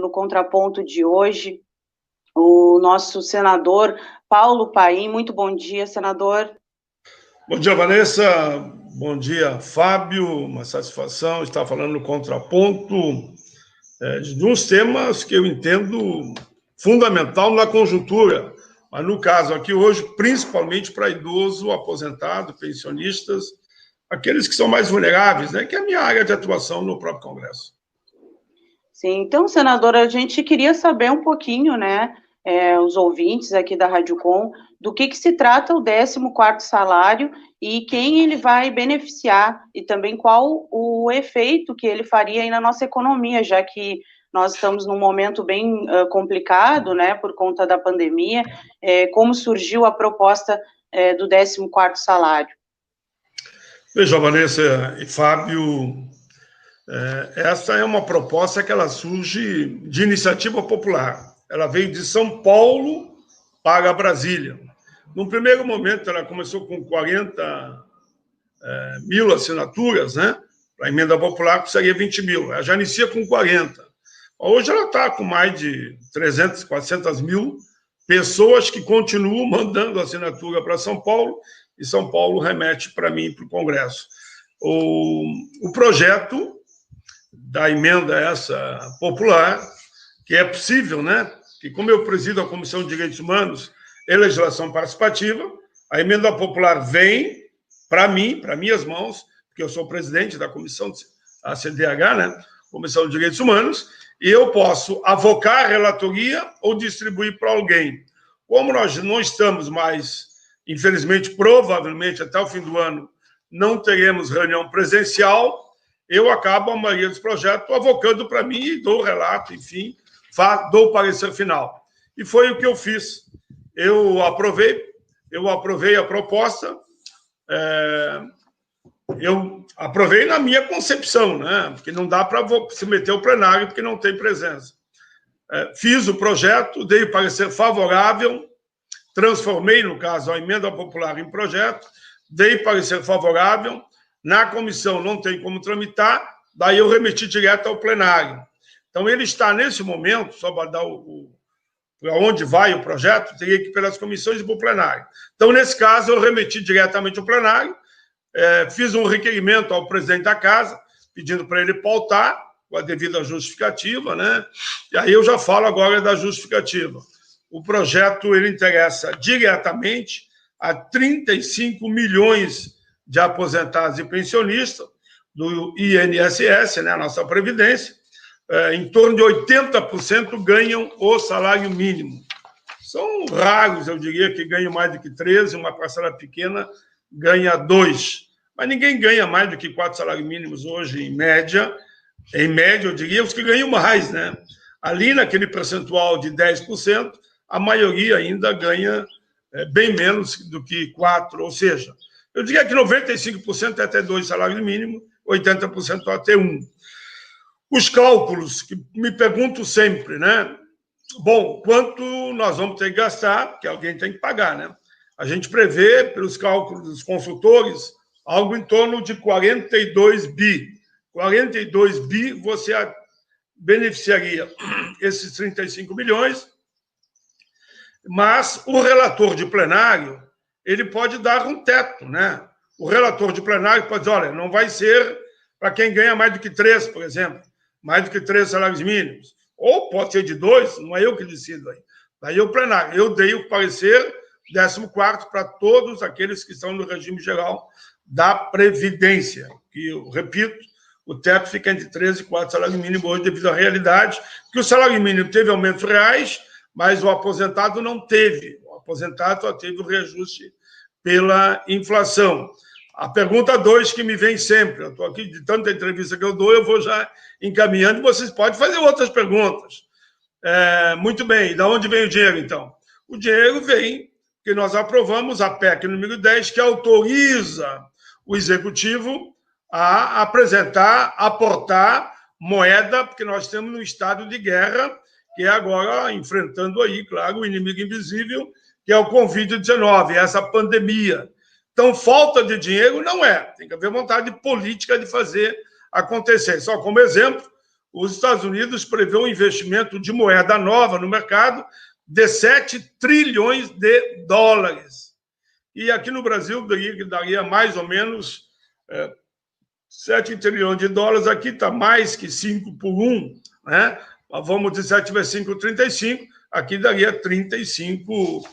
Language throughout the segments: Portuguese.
No contraponto de hoje, o nosso senador Paulo Paim. Muito bom dia, senador. Bom dia, Vanessa. Bom dia, Fábio. Uma satisfação estar falando no contraponto de uns temas que eu entendo fundamental na conjuntura, mas no caso aqui hoje, principalmente para idoso, aposentado, pensionistas, aqueles que são mais vulneráveis, né, que é a minha área de atuação no próprio Congresso. Sim, então, senador, a gente queria saber um pouquinho, né, os ouvintes aqui da Rádio Com, do que se trata o 14º salário e quem ele vai beneficiar, e também qual o efeito que ele faria aí na nossa economia, já que nós estamos num momento bem complicado, né, por conta da pandemia. Como surgiu a proposta do 14º salário? Veja, Vanessa e Fábio, essa é uma proposta que ela surge de iniciativa popular. Ela veio de São Paulo para Brasília. Num primeiro momento, ela começou com 40 mil assinaturas, né? Para a emenda popular, que seria 20 mil. Ela já inicia com 40. Hoje ela está com mais de 300, 400 mil pessoas que continuam mandando assinatura para São Paulo, e São Paulo remete para mim, para o Congresso. O projeto da emenda essa popular, que é possível, né? Que como eu presido a Comissão de Direitos Humanos e Legislação Participativa, a emenda popular vem para mim, para minhas mãos, porque eu sou presidente da comissão, a CDH, né? Comissão de Direitos Humanos, e eu posso avocar a relatoria ou distribuir para alguém. Como nós não estamos mais, infelizmente, provavelmente até o fim do ano, não teremos reunião presencial, eu acabo, a maioria dos projetos, avocando para mim e dou o relato, enfim, dou o parecer final. E foi o que eu fiz. Eu aprovei a proposta, eu aprovei na minha concepção, né? Porque não dá para se meter ao plenário porque não tem presença. Fiz o projeto, dei o parecer favorável, transformei, no caso, a emenda popular em projeto, dei parecer favorável, na comissão não tem como tramitar, daí eu remeti direto ao plenário. Então, ele está, nesse momento, só para dar para onde vai o projeto, teria que ir pelas comissões e para o plenário. Então, nesse caso, eu remeti diretamente ao plenário, fiz um requerimento ao presidente da casa, pedindo para ele pautar com a devida justificativa, né? E aí eu já falo agora da justificativa. O projeto, ele interessa diretamente a 35 milhões de aposentados e pensionistas do INSS, né, a nossa Previdência. Em torno de 80% ganham o salário mínimo. São raros, eu diria, que ganham mais do que 13, uma parcela pequena ganha 2. Mas ninguém ganha mais do que 4 salários mínimos hoje, em média. Em média, eu diria, os que ganham mais, né? Ali, naquele percentual de 10%, a maioria ainda ganha bem menos do que 4, ou seja, eu diria que 95% é até 2 salários mínimos, 80% até 1. Os cálculos, que me pergunto sempre, né? Bom, quanto nós vamos ter que gastar, porque alguém tem que pagar, né? A gente prevê, pelos cálculos dos consultores, algo em torno de 42 bi. 42 bi, você beneficiaria esses 35 milhões, mas o relator de plenário, ele pode dar um teto, né? O relator de plenário pode dizer, olha, não vai ser para quem ganha mais do que 3, por exemplo, mais do que 3 salários mínimos. Ou pode ser de 2, não é eu que decido aí. Daí o plenário. Eu dei o parecer 14º para todos aqueles que estão no regime geral da Previdência, que, eu repito, o teto fica entre 13 e 4 salários mínimos hoje devido à realidade, que o salário mínimo teve aumentos reais, mas o aposentado não teve. O aposentado só teve o reajuste pela inflação. A pergunta 2 que me vem sempre, eu estou aqui de tanta entrevista que eu dou, eu vou já encaminhando, e vocês podem fazer outras perguntas. Muito bem, de onde vem o dinheiro, então? O dinheiro vem, que nós aprovamos a PEC número 10, que autoriza o Executivo a apresentar, aportar moeda, porque nós temos um estado de guerra, que é agora enfrentando aí, claro, o inimigo invisível, que é o Covid-19, essa pandemia. Então, falta de dinheiro não é. Tem que haver vontade política de fazer acontecer. Só como exemplo, os Estados Unidos prevê um investimento de moeda nova no mercado de 7 trilhões de dólares. E aqui no Brasil daria mais ou menos 7 trilhões de dólares, aqui está mais que 5 por 1, né? Vamos dizer, 7 vezes 5, 35, aqui daria 35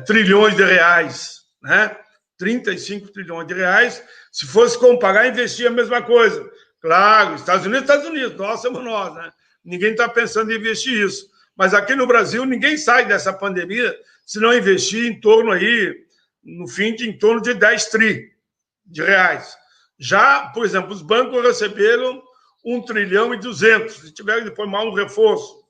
trilhões de reais, né? 35 trilhões de reais. Se fosse comparar, investir a mesma coisa. Claro, Estados Unidos, nós somos nós, né? Ninguém está pensando em investir isso. Mas aqui no Brasil, ninguém sai dessa pandemia se não investir em torno aí, no fim, em torno de 10 tri de reais. Já, por exemplo, os bancos receberam 1 trilhão e 200, se tiver depois mais um reforço.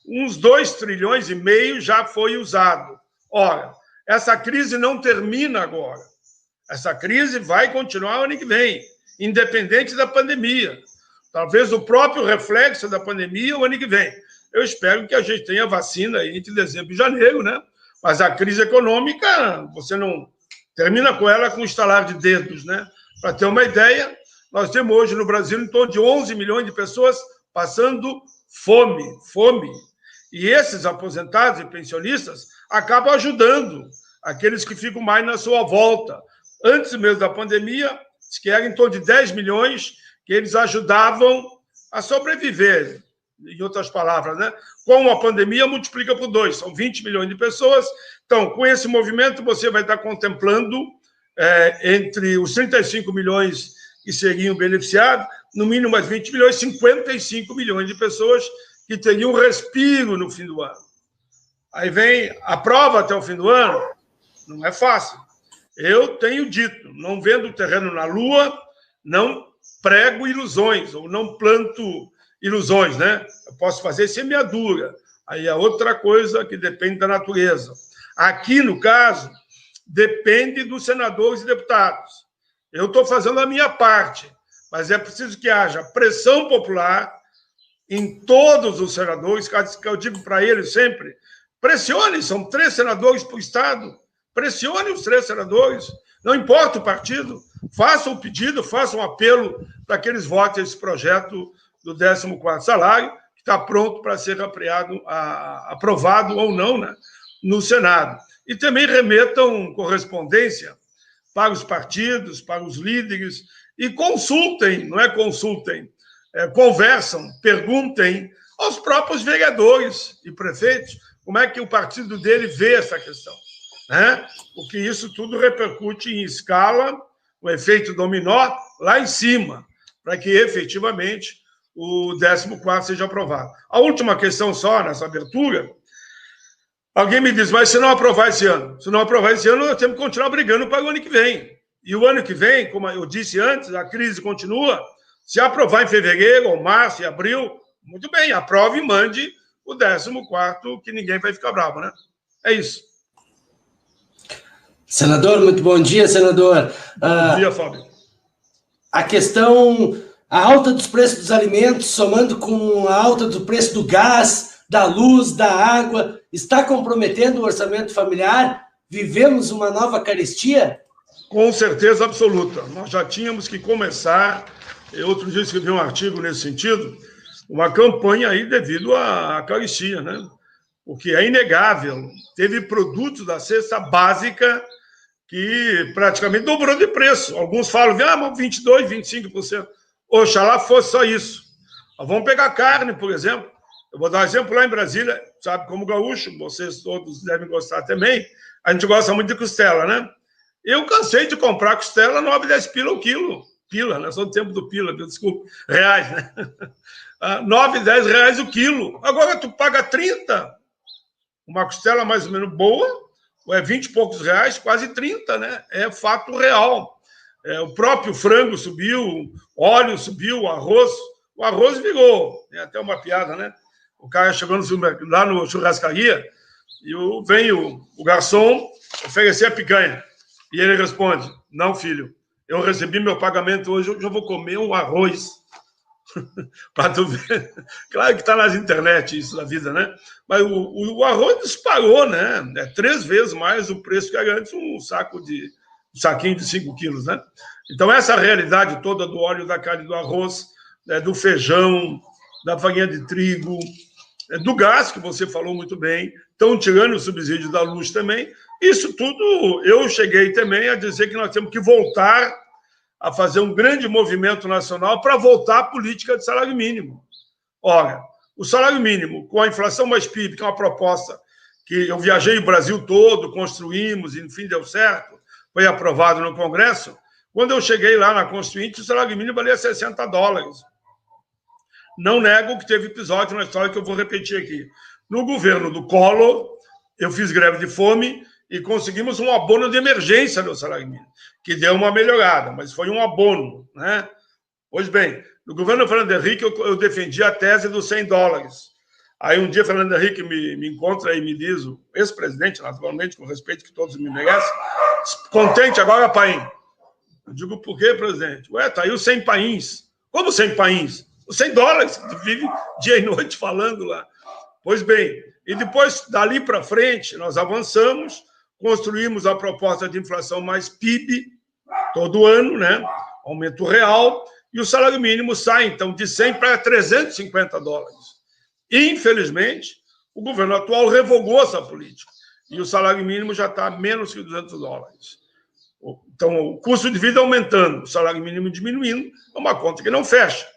Uns 2 trilhões e meio já foi usado. Ora, essa crise não termina agora. Essa crise vai continuar o ano que vem, independente da pandemia. Talvez o próprio reflexo da pandemia o ano que vem. Eu espero que a gente tenha vacina aí entre dezembro e janeiro, né? Mas a crise econômica, você não termina com ela com um estalar de dedos, né? Para ter uma ideia, nós temos hoje no Brasil em torno de 11 milhões de pessoas passando fome. E esses aposentados e pensionistas acabam ajudando aqueles que ficam mais na sua volta. Antes mesmo da pandemia, que era em torno de 10 milhões que eles ajudavam a sobreviver. Em outras palavras, né? Com a pandemia, multiplica por 2, são 20 milhões de pessoas. Então, com esse movimento, você vai estar contemplando, entre os 35 milhões que seriam beneficiados, no mínimo mais 20 milhões, 55 milhões de pessoas que teriam um respiro no fim do ano. Aí vem a prova até o fim do ano, não é fácil. Eu tenho dito, não vendo terreno na Lua, não prego ilusões, ou não planto ilusões, né? Eu posso fazer semeadura. Aí é outra coisa que depende da natureza. Aqui, no caso, depende dos senadores e deputados. Eu estou fazendo a minha parte, mas é preciso que haja pressão popular em todos os senadores, que eu digo para eles sempre, pressione, são 3 senadores por estado, pressione os 3 senadores, não importa o partido, façam um pedido, façam um apelo para que eles votem esse projeto do 14º salário, que está pronto para ser aprovado ou não, né, no Senado. E também remetam correspondência para os partidos, para os líderes, e consultem, não é consultem, conversam, perguntem aos próprios vereadores e prefeitos como é que o partido dele vê essa questão, né? Porque isso tudo repercute em escala, o efeito dominó lá em cima, para que efetivamente o 14º seja aprovado. A última questão só, nessa abertura, alguém me diz, mas se não aprovar esse ano? Se não aprovar esse ano, nós temos que continuar brigando para o ano que vem. E o ano que vem, como eu disse antes, a crise continua. Se aprovar em fevereiro, ou março, e abril, muito bem, aprove e mande o 14º, que ninguém vai ficar bravo, né? É isso. Senador, muito bom dia, senador. Bom dia, Fábio. A questão... A alta dos preços dos alimentos, somando com a alta do preço do gás, da luz, da água, está comprometendo o orçamento familiar? Vivemos uma nova carestia? Com certeza absoluta. Nós já tínhamos que começar, outro dia escrevi um artigo nesse sentido, uma campanha aí devido à carestia, né? Porque é inegável. Teve produtos da cesta básica que praticamente dobrou de preço. Alguns falam, mas 22%, 25%. Oxalá fosse só isso. Vamos pegar carne, por exemplo. Eu vou dar um exemplo lá em Brasília, sabe, como gaúcho, vocês todos devem gostar também, a gente gosta muito de costela, né? Eu cansei de comprar costela 9, 10 pila o quilo. Pila, né? Só no tempo do pila, desculpa, reais, né? 9, 10 reais o quilo. Agora tu paga 30. Uma costela mais ou menos boa, ou é 20 e poucos reais, quase 30, né? É fato real. O próprio frango subiu, óleo subiu, o arroz virou. Tem até uma piada, né? O cara chegou lá no churrascaria e vem o garçom oferecer a picanha. E ele responde, não, filho, eu recebi meu pagamento hoje, eu vou comer um arroz. Para tu ver. Claro que está nas internet isso da vida, né? Mas o arroz disparou, né? É 3 vezes mais o preço que era antes um saquinho de 5 quilos, né? Então, essa realidade toda do óleo, da carne, do arroz, do feijão, da farinha de trigo, do gás, que você falou muito bem, estão tirando o subsídio da luz também. Isso tudo, eu cheguei também a dizer que nós temos que voltar a fazer um grande movimento nacional para voltar à política de salário mínimo. Ora, o salário mínimo, com a inflação mais PIB, que é uma proposta que eu viajei o Brasil todo, construímos, e, enfim, deu certo, foi aprovado no Congresso. Quando eu cheguei lá na Constituinte, o salário mínimo valia $60. Não nego que teve episódio na história que eu vou repetir aqui. No governo do Collor, eu fiz greve de fome e conseguimos um abono de emergência no salário mínimo, que deu uma melhorada, mas foi um abono, né? Pois bem, no governo do Fernando Henrique, eu defendi a tese dos $100. Aí um dia, Fernando Henrique me encontra e me diz, o ex-presidente, naturalmente, com respeito que todos me merecem, contente agora, Paim. Eu digo, por quê, presidente? Ué, tá aí os 100 pains. Como 100 pains? Os $100, que vive dia e noite falando lá. Pois bem, e depois, dali para frente, nós avançamos, construímos a proposta de inflação mais PIB, todo ano, né? Aumento real, e o salário mínimo sai, então, de 100 para $350. Infelizmente, o governo atual revogou essa política, e o salário mínimo já está menos que $200. Então, o custo de vida aumentando, o salário mínimo diminuindo, é uma conta que não fecha.